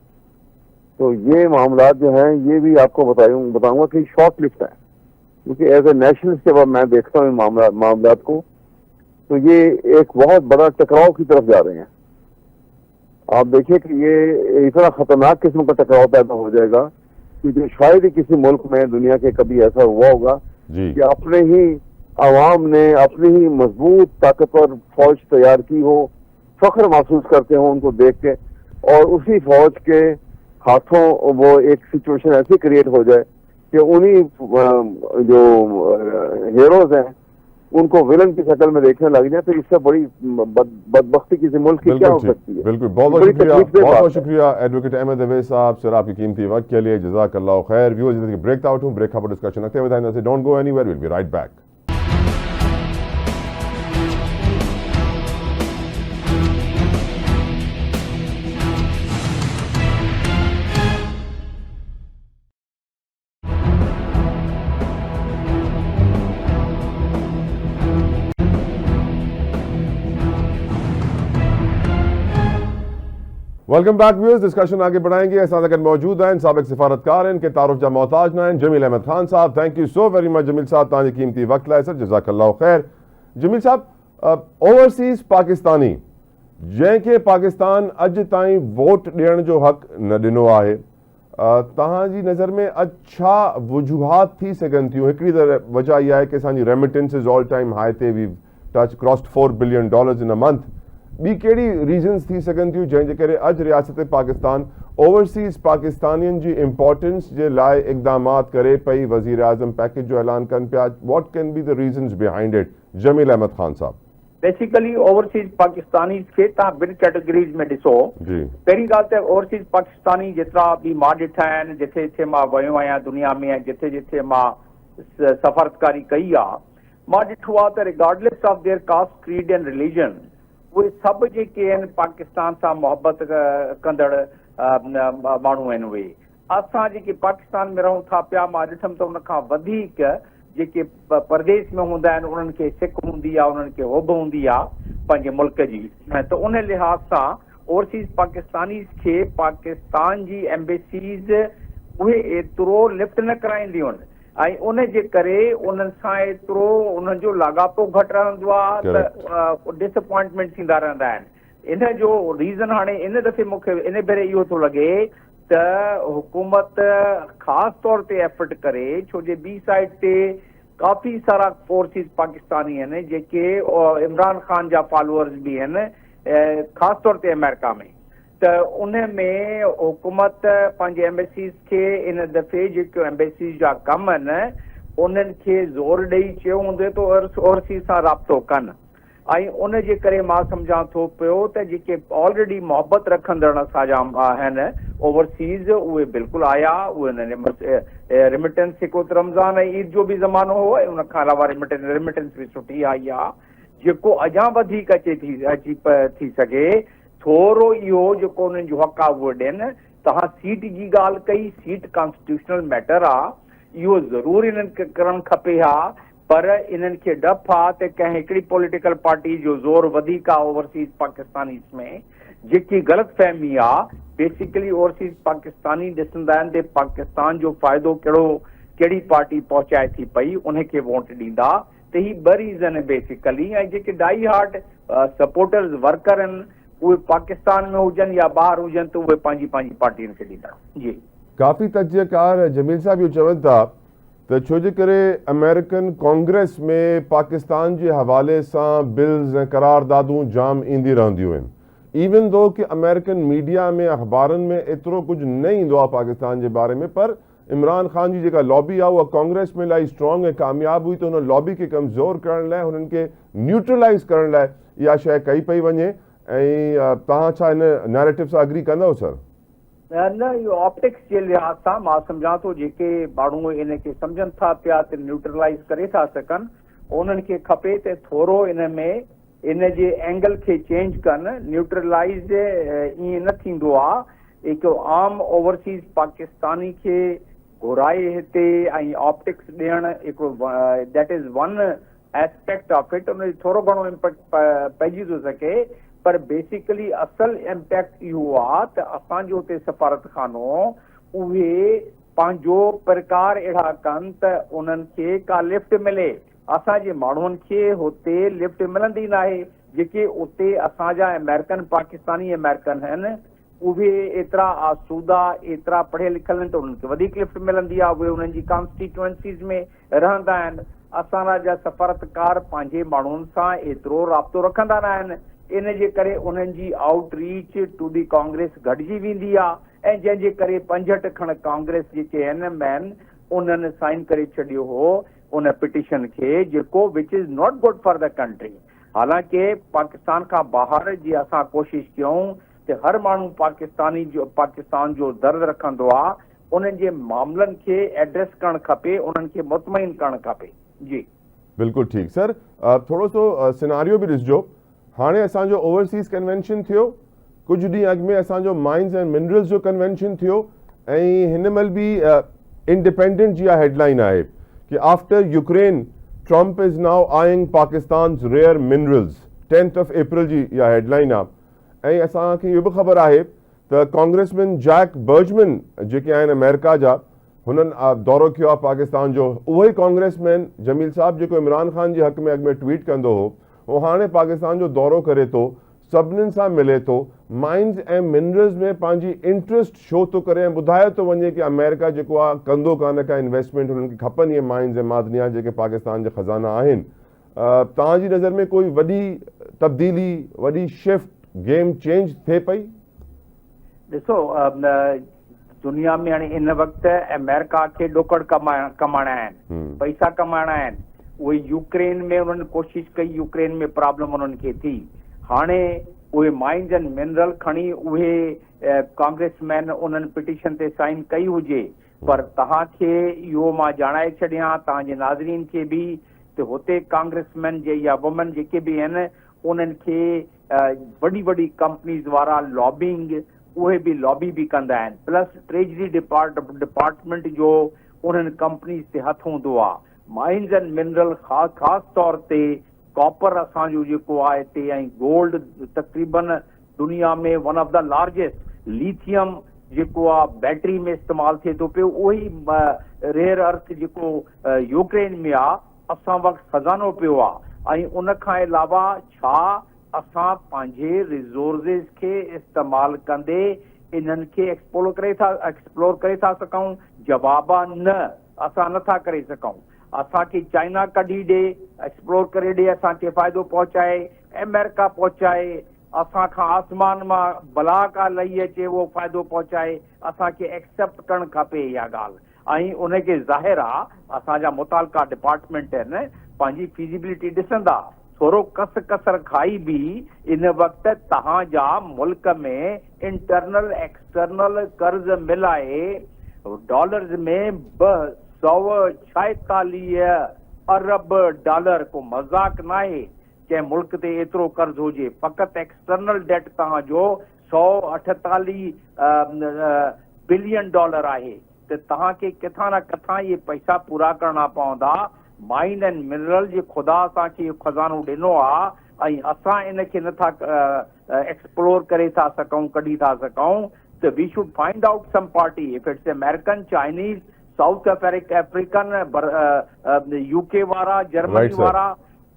तो ये मामला जो हैं ये भी आपको बताऊंगा कि शॉर्ट लिस्ट है, क्योंकि एज ए नेशनलिस्ट के बाद मैं देखता हूँ इन मामला को, तो ये एक बहुत बड़ा टकराव की तरफ जा रहे हैं। आप देखिए कि ये इतना खतरनाक किस्म का टकराव पैदा हो जाएगा कि जो शायद ही किसी मुल्क में दुनिया के कभी ऐसा हुआ होगा कि अपने ही अवाम ने अपनी ही मजबूत ताकतवर फौज तैयार की हो, फख्र महसूस करते हो उनको देख के, और उसी फौज के हाथों वो एक सिचुएशन ऐसी क्रिएट हो जाए कि उन्हीं जो हीरोज हैं उनको विलन की शक्ल में देखने लग जाए, तो इससे बड़ी बदबख्ती किसी मुल्क की क्या हो सकती है। बिल्कुल, बहुत बहुत शुक्रिया, बहुत बहुत शुक्रिया एडवोकेट अहमद अवैस साहब सर, आपकी कीमती वक्त के लिए जज़ाकल्लाह खैर। व्यूअर्स, ब्रेक आउट हूँ, ब्रेक पर डिस्कशन रखते हुए don't go anywhere, will be right back. Welcome back viewers, discussion आगे बढ़ाएंगे। साथ मौजूद हैं साबिक सिफारतकार इनके तारुफ जा मोहताज ना जमील अहमद खान साहब। Thank you so very much Jamil साहब, तव्हांजी कीमती वक्त लाइ सर, जज़ाकल्लाह खैर। जमील साहब, ओवरसीज़ पाकिस्तानी जंहिंखे पाकिस्तान अॼु ताईं वोट ॾियण जो हक़ न ॾिनो आहे, तव्हांजी नज़र में अच्छा वजूहात थी सघनि थियूं? हिकिड़ी त वजह इहा आहे कि असांजी रेमिटेंसिस ऑल टाइम हाई ते we touch crossed $4 billion in a month. ॿी कहिड़ी रीज़न्स थी सघनि थियूं जंहिंजे करे अॼु रियासत पाकिस्तान ओवरसीज़ पाकिस्तानियुनि जी इम्पोर्टेंस जे लाइ इक़दामात करे पई, वज़ीर आज़म पैकेज जो ऐलान कनि पिया? What can be the reasons behind it? Jamil Ahmed Khan साहब। बेसिकली ओवरसीज़ पाकिस्तानी खे तव्हां ॿिनि कैटेगरीज़ में ॾिसो। पहिरीं ॻाल्हि त ओवरसीज़ पाकिस्तानी जेतिरा बि मां ॾिठा आहिनि, जिथे जिथे मां वियो आहियां दुनिया में, जिथे जिथे मां सफ़ारतकारी कई आहे, मां ॾिठो आहे त regardless of their caste, creed and religion, उहे सभु जेके आहिनि पाकिस्तान सां मोहबत कंदड़ माण्हू आहिनि। उहे असां जेके पाकिस्तान में रहूं था पिया, मां ॾिठमि त उनखां वधीक जेके परदेस में हूंदा आहिनि उन्हनि खे सिक हूंदी आहे, उन्हनि खे होब हूंदी आहे पंहिंजे मुल्क जी। त उन लिहाज़ सां ओवरसीज़ पाकिस्तानीज़ खे पाकिस्तान जी एम्बेसीज़ उहे एतिरो लिफ्ट न कराईंदियूं आहिनि, ऐं उन जे करे उन्हनि सां एतिरो उन्हनि जो लाॻापो घटि रहंदो आहे त डिसअपॉइंटमेंट थींदा रहंदा आहिनि। इन जो रीज़न हाणे इन दफ़े मूंखे इन भेरे इहो थो लॻे त हुकूमत ख़ासि तौर ते एफर्ट करे, छो जे ॿी साइड ते काफ़ी सारा ओवरसीज़ पाकिस्तानी आहिनि जेके इमरान खान जा फॉलोअर्स बि आहिनि, ख़ासि तौर ते अमेरिका में। त उन में हुकूमत पंहिंजे एम्बेसीज़ खे इन दफ़े जेके एम्बेसीज़ जा कम आहिनि उन्हनि खे ज़ोर ॾेई चयो हूंदो त ओवरसीज़ सां राब्तो कनि, ऐं उन जे करे मां सम्झां थो पियो त जेके ऑलरेडी मोहबत रखंदड़ असांजा आहिनि ओवरसीज़, उहे बिल्कुलु आया। उहे रिमिटेंस हिकु रमज़ान ऐं ईद जो बि ज़मानो हो, ऐं उनखां अलावा रिमिटेंस बि सुठी आई आहे। जेको अञा वधीक अची थी सघे, थोरो इहो जेको उन्हनि जो हक़ आहे उहो ॾियनि। तव्हां सीट जी ॻाल्हि कई, सीट कॉन्स्टिट्यूशनल मैटर आहे, इहो ज़रूरु इन्हनि खे करणु खपे हा, पर इन्हनि खे डपु आहे त कंहिं हिकिड़ी पॉलिटिकल पार्टी जो ज़ोर वधीक आहे ओवरसीज़ पाकिस्तानीज़ में, जेकी ग़लतफ़हमी आहे। बेसिकली ओवरसीज़ पाकिस्तानी ॾिसंदा आहिनि त पाकिस्तान जो फ़ाइदो कहिड़ी पार्टी पहुचाए थी पई, उनखे वोट ॾींदा। त ही ॿ रीज़न बेसिकली, ऐं जेके डाई हार्ट सपोर्टर्स वर्कर आहिनि उहे पाकिस्तान में हुजनि या ॿाहिरि हुजनि, त उहे पंहिंजी पंहिंजी पार्टियुनि खे ॾींदा। जी, काफ़ी तजज़ियाकार जमील साहब इहो चवनि था त छो जे करे अमेरिकन कांग्रेस में पाकिस्तान जे हवाले सां बिल्स ऐं करारदादूं जाम ईंदी रहंदियूं आहिनि, इवन दो कि अमेरिकन मीडिया में अख़बारनि में एतिरो कुझु न ईंदो आहे पाकिस्तान जे बारे में, पर इमरान खान जी जेका लॉबी आहे उहा कांग्रेस में इलाही स्ट्रॉन्ग ऐं कामयाबु हुई, त हुन लॉबी खे कमज़ोर करण लाइ, हुननि खे न्यूट्रलाइज़ करण लाइ इहा शइ कई पई वञे। ऐं तव्हां छा हिन नैरेटिव सां एग्री कंदव सर? न, इहो ऑप्टिक्स जे लिहाज़ सां मां सम्झां थो जेके माण्हू इन खे सम्झनि था पिया त न्यूट्रलाइज़ करे था सघनि, उन्हनि खे खपे त थोरो इन में इन जे एंगल खे चेंज कनि। न्यूट्रलाइज़ ईअं न थींदो आहे, हिकु आम ओवरसीज़ पाकिस्तानी खे घुराए हिते ऐं ऑप्टिक्स ॾियणु हिकिड़ो that is one aspect of it, उन जो थोरो घणो इम्पैक्ट पइजी थो सघे, पर बेसिकली असल इम्पैक्ट इहो आहे त असांजो हुते सफ़ारतखानो उहे पंहिंजो प्रकार अहिड़ा कनि त उन्हनि खे का लिफ्ट मिले। असांजे माण्हुनि खे हुते लिफ्ट मिलंदी न आहे। जेके उते असांजा अमेरिकन पाकिस्तानी अमेरिकन आहिनि उहे एतिरा आसूदा, एतिरा पढ़ियल लिखियल आहिनि त उन्हनि खे वधीक लिफ्ट मिलंदी आहे, उहे उन्हनि जी कॉन्स्टिट्यूएंसीज़ में रहंदा आहिनि। असां जा सफ़ारतकार पंहिंजे माण्हुनि सां एतिरो राब्तो रखंदा न आहिनि, इन जे करे उन्हनि जी आउटरीच टू दी कांग्रेस घटिजी वेंदी आहे, ऐं जंहिंजे करे 65 खण कांग्रेस जेके आहिनि मैन उन्हनि साइन करे छॾियो हो उन पिटिशन खे जेको which is not good for the country. हालांकि पाकिस्तान खां ॿाहिरि जी असां कोशिशि कयूं त हर माण्हू पाकिस्तान जो दर्द रखंदो आहे, उन्हनि जे मामलनि खे एड्रेस करणु खपे, उन्हनि खे मुतमइन करणु खपे। जी बिल्कुलु ठीकु सर। थोरो सो सिनारियो बि ॾिसिजो। हाणे असांजो ओवरसीज़ कन्वेंशन थियो, कुझु ॾींहं अॻु में असांजो माइंस एंड मिनरल्स जो कन्वेंशन थियो, ऐं हिन महिल बि इंडिपेंडेंट जी हेडलाइन आहे कि after Ukraine Trump is now eyeing Pakistan's rare minerals. 10 अप्रैल जी इहा हेडलाइन आहे। ऐं असांखे इहो बि ख़बर आहे त कांग्रेसमैन जैक बर्जमैन जेके आहिनि अमेरिका जा, हुननि दौरो कयो आहे पाकिस्तान जो। उहो ई कांग्रेसमैन जमील साहब जेको इमरान ख़ान जे हक़ में अॻु में ट्वीट कंदो हो, उहो हाणे पाकिस्तान जो दौरो करे थो, सभिनीनि सां मिले थो, माइंस ऐं मिनरल्स में पंहिंजी इंट्रस्ट शो थो करे, ऐं ॿुधाए थो वञे कि अमेरिका जेको आहे कंदो कान का इन्वेस्टमेंट, हुननि खे खपनि इहे माइंस ऐं मादनिया जेके पाकिस्तान जा ख़ज़ाना आहिनि। तव्हांजी नज़र में कोई वॾी तब्दीली, वॾी शिफ्ट, गेम चेंज थिए पई? ॾिसो, दुनिया में हाणे इन वक़्तु अमेरिका खे ॾोकड़ कमाइणा आहिनि, पैसा कमाइणा आहिनि। उहे यूक्रेन में उन्हनि कोशिशि कई, यूक्रेन में प्रॉब्लम उन्हनि खे थी। हाणे उहे माइंस एंड मिनरल खणी उहे कांग्रेसमैन उन्हनि पिटिशन ते साइन कई हुजे, पर तव्हांखे इहो मां ॼाणाए छॾियां, तव्हांजे नाज़रीन खे बि, त हुते कांग्रेसमैन जे या वुमन जेके बि आहिनि, उन्हनि खे वॾी वॾी कंपनीज़ वारा लॉबिंग, उहे बि लॉबी बि कंदा आहिनि, प्लस ट्रेजरी डिपार्टमेंट जो उन्हनि कंपनीज़ ते हथ हूंदो आहे। माइंस एंड मिनरल ख़ासि तौर ते कॉपर असांजो जेको आहे हिते, ऐं गोल्ड तक़रीबन दुनिया में one of the largest, lithium जेको आहे बैटरी में इस्तेमालु थिए थो पियो, उहो ई रेयर अर्थ जेको यूक्रेन में आहे, असां वटि खज़ानो पियो आहे। ऐं उन खां अलावा छा असां पंहिंजे रिसोर्सिस खे इस्तेमालु कंदे इन्हनि खे एक्सप्लोर करे था सघूं? जवाब आहे न, असां नथा करे सघूं। असांखे चाइना कढी ॾे, एक्सप्लोर करे ॾे, असांखे फ़ाइदो पहुचाए, अमेरिका पहुचाए, असां खां आसमान मां बला का लही अचे उहो फ़ाइदो पहुचाए, असांखे एक्सेप्ट करणु खपे इहा ॻाल्हि। ऐं उनखे ज़ाहिर आहे असांजा मुतालका डिपार्टमेंट आहिनि, पंहिंजी फिज़िबिलिटी ॾिसंदा। थोरो कसर खाई बि इन वक़्तु तव्हांजा मुल्क में इंटरनल एक्सटर्नल कर्ज़ मिलाए डॉलर्स में 246 अरब डॉलर, को मज़ाक न आहे कंहिं मुल्क ते एतिरो कर्ज़ हुजे। फ़क़ति एक्सटर्नल डेट तव्हांजो 148 बिलियन डॉलर आहे। त तव्हांखे किथां न किथां इहे पैसा पूरा करणा पवंदा। माइन एंड मिनरल जे ख़ुदा असांखे इहो खज़ानो ॾिनो आहे, ऐं असां इनखे नथा एक्सप्लोर करे था सघूं, कढी था सघूं, त we should find out some party, if it's American, Chinese, South African, UK वारा, जर्मनी वारा,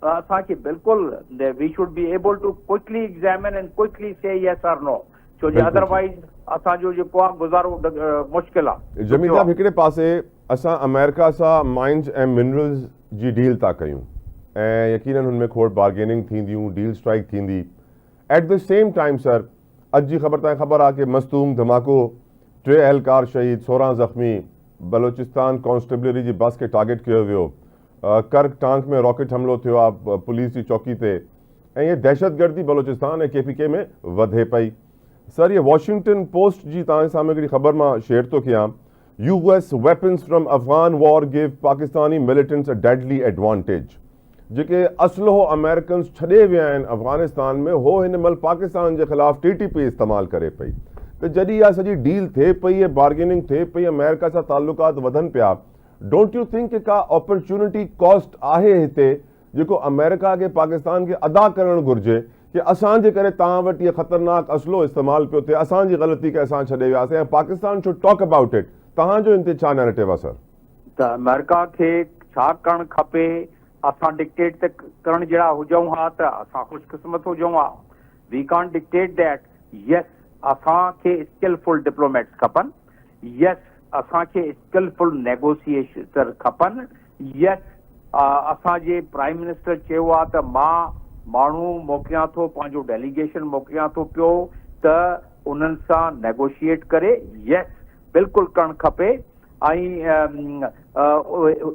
असांखे बिल्कुलु we should be able to quickly examine and quickly say yes और नो, छो जो अदरवाइज असांजो जेको आहे गुज़ारो मुश्किल आहे। जमील साहब, हिकिड़े पासे असां अमेरिका सां माइंस ऐं मिनरल्स जी डील था कयूं, ऐं यकीनन हुन में खोड़ बार्गेनिंग थींदियूं, डील स्ट्राइक थींदी। At the same time sir, अॼु जी ख़बर तव्हांखे ख़बर आहे कि मस्तूम धमाको, 3 एहलकार शहीद, 16 ज़ख़्मी, बलोचिस्तान कॉन्स्टेबलरी जी बस खे टारगेट कयो वियो, कर्क टांक में रॉकेट हमलो थियो आहे पुलिस जी चौकी ते, ऐं ये दहशतगर्दी बलोचिस्तान ऐं KPK में वधे पई। सर, ये वॉशिंगटन पोस्ट जी तव्हांजे साम्हूं हिकिड़ी ख़बर मां शेयर थो कयां, US weapons from Afghan war give Pakistani militants a deadly advantage। जेके असलो अमेरिकन छॾे विया आहिनि अफ़गानिस्तान में, हो हिन महिल पाकिस्तान जे ख़िलाफ़ TTP इस्तेमालु करे पई। त जॾहिं इहा सॼी डील थिए पई, बार्गेनिंग थिए पई, अमेरिका सां ताल्लुकात वधनि पिया, डोंट यू थिंक कि का अपॉर्चुनिटी कॉस्ट आहे हिते जेको अमेरिका खे पाकिस्तान खे अदा करणु घुरिजे कि असांजे करे तव्हां वटि इहो ख़तरनाक असलो इस्तेमालु पियो थिए, असांजी ग़लती खे असां छॾे वियासीं, ऐं Pakistan should talk about it. तव्हांजो इन ते छा नैरेटिव आहे सर? त अमेरिका खे छा करणु खपे? असां डिक्टेट त करण जहिड़ा हुजूं हा त असां ख़ुशकिस्मत हुजूं हा। We can't dictate that. Yes, असांखे स्किलफुल डिप्लोमेट्स खपनि, यस असांखे स्किलफुल नेगोशिएटर खपनि, यस असांजे प्राइम मिनिस्टर चयो आहे त मां माण्हू मोकिलियां थो, पंहिंजो डेलीगेशन मोकिलियां थो पियो त उन्हनि सां नेगोशिएट करे, यस बिल्कुलु करणु खपे।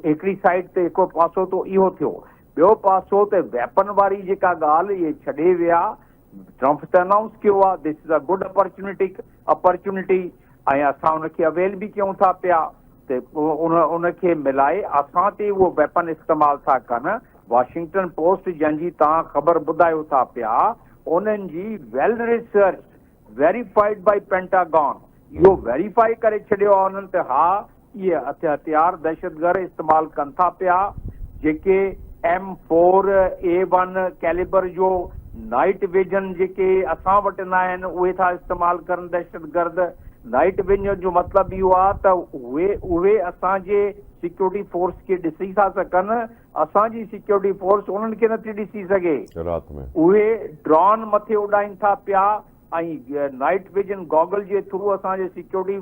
हिकिड़ी साइड ते हिकिड़ो पासो तो इहो थियो, ॿियो पासो ते वेपन वारी जेका ॻाल्हि इहे छॾे विया। ट्रम्प त अनाउंस कयो आहे this is a good opportunity ऐं असां उनखे अवेल बि कयूं था पिया ते उनखे मिलाए असां ते उहो वेपन इस्तेमालु था कनि। वॉशिंगटन पोस्ट जंहिंजी तव्हां ख़बर ॿुधायो था पिया, उन्हनि जी वेल रिसर्च वेरीफाइड बाय पेंटागन, इहो वेरीफाई करे छॾियो आहे उन्हनि ते हा इहे हथियार दहशतगर्द इस्तेमालु कनि था पिया। जेके M4A1 कैलिबर जो नाइट विजन जेके असां वटि न आहिनि उहे था इस्तेमालु करनि दहशतगर्द। नाइट विजन जो मतिलबु इहो आहे त उहे असांजे सिक्योरिटी फोर्स खे ॾिसी था सघनि, असांजी सिक्योरिटी फोर्स उन्हनि खे नथी ॾिसी सघे। उहे ड्रोन मथे उॾाइनि था पिया ऐं नाइट विजन गॉगल जे थ्रू असांजे सिक्योरिटी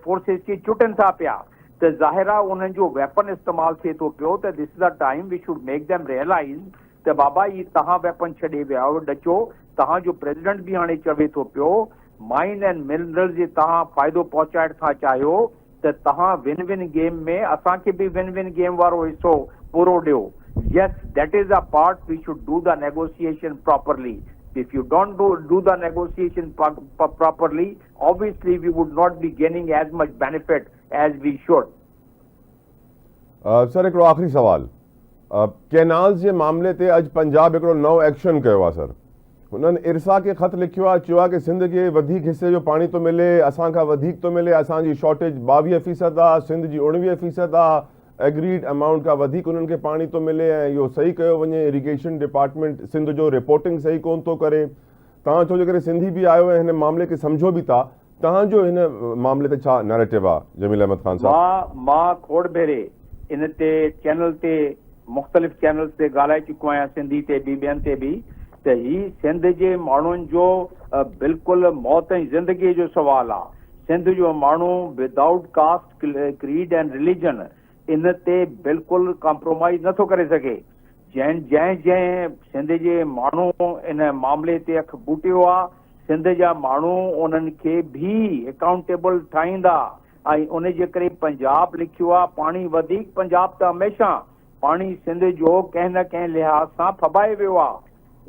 फोर्सिस खे चुटनि था पिया त ज़ाहिर आहे उन्हनि जो वेपन इस्तेमालु थिए थो पियो। त this is the time we should make them realize त बाबा ही तव्हां वेपन छॾे विया आहियो, ॾचो। तव्हांजो प्रेसिडेंट बि हाणे चवे थो पियो माइन एंड मिनरल जे तव्हां फ़ाइदो पहुचाइण था चाहियो त तव्हां विन विन गेम में असांखे बि विन विन गेम वारो हिसो पूरो ॾियो। Yes, that is a part we should do the negotiation properly. If you don't do the negotiation properly, obviously we would not be gaining as much benefit as we should. Sir हिकिड़ो आख़िरी सवाल, canals जे मामले ते अॼु पंजाब हिकिड़ो नओं action कयो आहे सर। हुननि इरसा खे ख़त लिखियो आहे, चयो आहे कि सिंध खे वधीक हिसे जो पाणी थो मिले, असांखां वधीक थो मिले, असांजी शॉर्टेज 22% आहे, सिंध जी 19% आहे, एग्रीड अमाउंट खां वधीक उन्हनि खे पाणी थो मिले ऐं इहो सही कयो वञे। इरिगेशन डिपार्टमेंट सिंध जो रिपोर्टिंग सही कोन थो करे। तव्हां छो जे करे सिंधी बि आयो ऐं हिन मामले खे सम्झो बि था, तव्हांजो हिन मामले ते छा नैरेटिव आहे जमील अहमद ख़ान साहब? मां खोड़ भेरे इन ते चैनल ते मुख़्तलिफ़ चैनल्स ते ॻाल्हाए चुको आहियां, सिंधी ते बि ॿियनि ते बि, त ही सिंध जे माण्हुनि जो बिल्कुलु मौत ऐं ज़िंदगीअ जो सुवालु आहे। सिंध जो माण्हू without caste creed and religion इन ते बिल्कुलु कॉम्प्रोमाइज़ नथो करे सघे। जंहिं सिंध जे माण्हू इन मामले ते अखि बूटियो आहे, सिंध जा माण्हू उन्हनि खे बि अकाउंटेबल ठाहींदा ऐं उन जे करे पंजाब लिखियो आहे पाणी वधीक। पंजाब त हमेशह पाणी सिंध जो कंहिं न कंहिं लिहाज़ सां फबाए वियो आहे।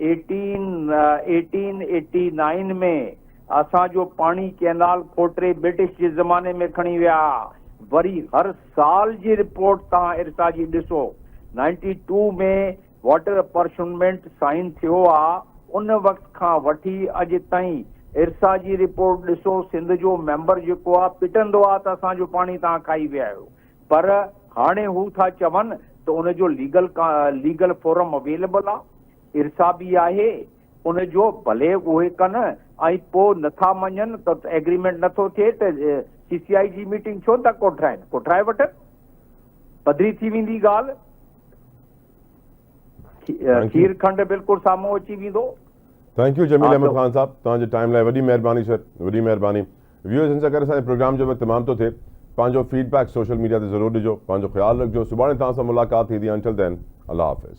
1889 में असांजो पाणी कैनाल कोटरे ब्रिटिश जे ज़माने में खणी विया। वरी हर साल जी रिपोर्ट तव्हां इरसा जी ॾिसो। 92 में वाटर अपॉर्चुनिमेंट साइन थियो आहे, उन वक़्त खां वठी अॼु ताईं इरसा जी रिपोर्ट ॾिसो। सिंध जो मेंबर जेको आहे पिटंदो आहे त असांजो पाणी तव्हां खाई विया आहियो, पर हाणे हू था चवनि त उनजो लीगल फोरम अवेलेबल आहे। इरसा बि आहे उनजो, भले उहे कनि ऐं पोइ नथा मञनि त एग्रीमेंट नथो थिए त CCI जी मीटिंग छो था कोठाइनि, कोठाए वठनि, पधरी थी वेंदी ॻाल्हि। खीर खंड बिल्कुलु साम्हूं अची वेंदो। थैंक यू जमील अहमद ख़ान साहब, तव्हांजे टाइम लाइ वॾी महिरबानी सर, वॾी महिरबानी। व्यूअर्स हिन सां गॾु असांजे प्रोग्राम जो वक़्तु तमामु थो थिए। पंहिंजो फीडबैक सोशल मीडिया ते ज़रूरु ॾिजो, पंहिंजो ख़्यालु रखिजो। सुभाणे तव्हां सां मुलाक़ात थींदी। अंटिल देन, अल्लाह हाफ़िज़।